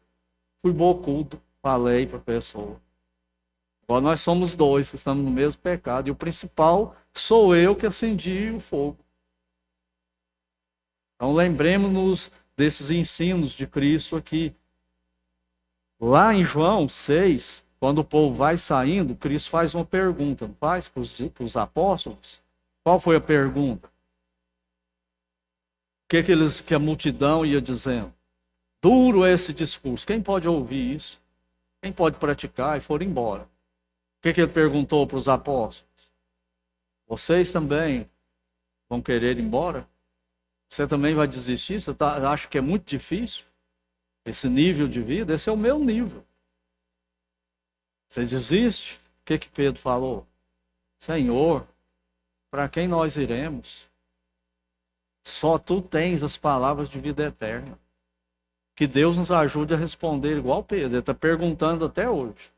fui bocudo, falei para a pessoa. Agora nós somos dois que estamos no mesmo pecado. E o principal sou eu que acendi o fogo. Então lembremos-nos desses ensinos de Cristo aqui. Lá em João 6, quando o povo vai saindo, Cristo faz uma pergunta, não faz? Para os apóstolos. Qual foi a pergunta? O que a multidão ia dizendo? Duro é esse discurso. Quem pode ouvir isso? Quem pode praticar? E foram embora. O que ele perguntou para os apóstolos? Vocês também vão querer ir embora? Você também vai desistir? Você acha que é muito difícil? Esse nível de vida? Esse é o meu nível. Você desiste? O que Pedro falou? Senhor, para quem nós iremos? Só tu tens as palavras de vida eterna. Que Deus nos ajude a responder igual Pedro. Ele está perguntando até hoje.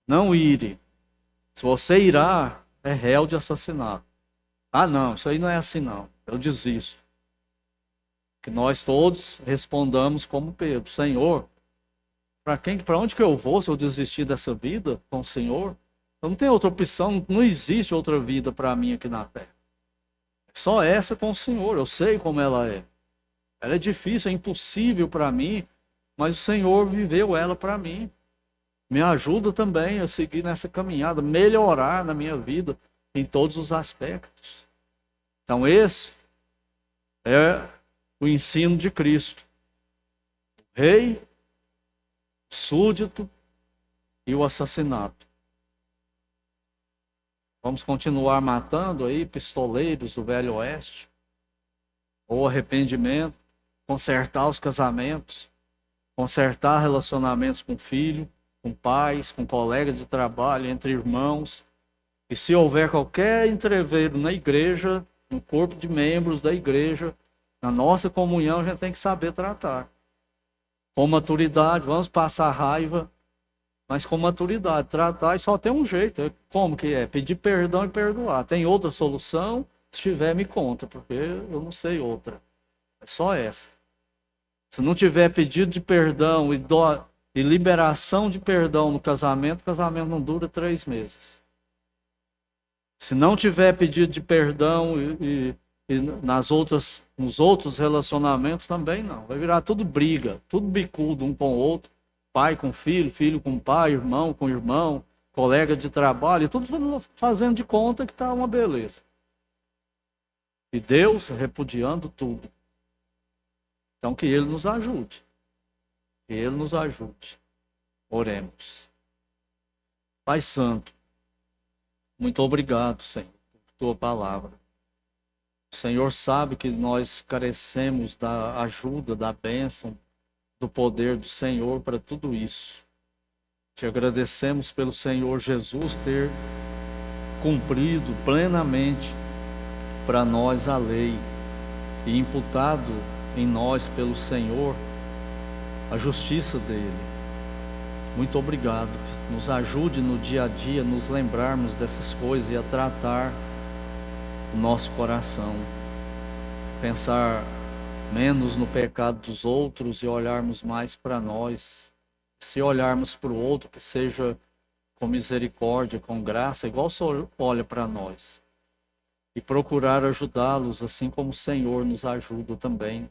Não ire. Se você irá, é réu de assassinato. Ah, não, isso aí não é assim não. Eu desisto. Que nós todos respondamos como Pedro. Senhor, Para onde que eu vou se eu desistir dessa vida com o Senhor? Eu não tenho outra opção, não existe outra vida para mim aqui na terra. Só essa com o Senhor, eu sei como ela é. Ela é difícil, é impossível para mim, mas o Senhor viveu ela para mim. Me ajuda também a seguir nessa caminhada, melhorar na minha vida em todos os aspectos. Então esse é o ensino de Cristo. O rei, o súdito e o assassinato. Vamos continuar matando aí pistoleiros do Velho Oeste? Ou arrependimento, consertar os casamentos, consertar relacionamentos com filho, com pais, com colegas de trabalho, entre irmãos. E se houver qualquer entreveiro na igreja, no corpo de membros da igreja, na nossa comunhão, a gente tem que saber tratar. Com maturidade, vamos passar raiva, mas com maturidade, tratar, e só tem um jeito. Como que é? Pedir perdão e perdoar. Tem outra solução? Se tiver, me conta, porque eu não sei outra. É só essa. Se não tiver pedido de perdão e liberação de perdão no casamento, o casamento não dura 3 meses. Se não tiver pedido de perdão e nos outros relacionamentos também não. Vai virar tudo briga, tudo bicudo um com o outro. Pai com filho, filho com pai, irmão com irmão, colega de trabalho, tudo fazendo de conta que está uma beleza. E Deus repudiando tudo. Então que Ele nos ajude. Que Ele nos ajude. Oremos. Pai Santo, muito obrigado, Senhor, por Tua palavra. O Senhor sabe que nós carecemos da ajuda, da bênção, do poder do Senhor para tudo isso. Te agradecemos pelo Senhor Jesus ter cumprido plenamente para nós a lei e imputado em nós pelo Senhor a justiça dele. Muito obrigado. Nos ajude no dia a dia, nos lembrarmos dessas coisas e a tratar o nosso coração. Pensar menos no pecado dos outros e olharmos mais para nós. Se olharmos para o outro, que seja com misericórdia, com graça, igual o Senhor olha para nós. E procurar ajudá-los, assim como o Senhor nos ajuda também.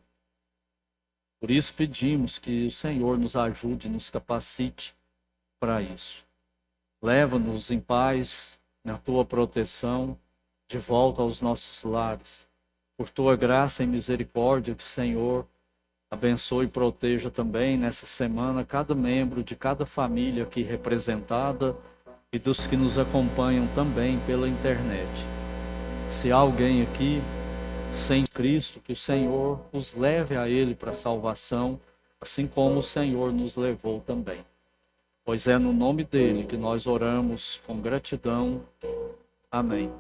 Por isso pedimos que o Senhor nos ajude, nos capacite para isso. Leva-nos em paz, na Tua proteção, de volta aos nossos lares. Por Tua graça e misericórdia, que o Senhor abençoe e proteja também nessa semana cada membro de cada família aqui representada e dos que nos acompanham também pela internet. Se há alguém aqui sem Cristo, que o Senhor os leve a Ele para a salvação, assim como o Senhor nos levou também. Pois é no nome dEle que nós oramos com gratidão. Amém.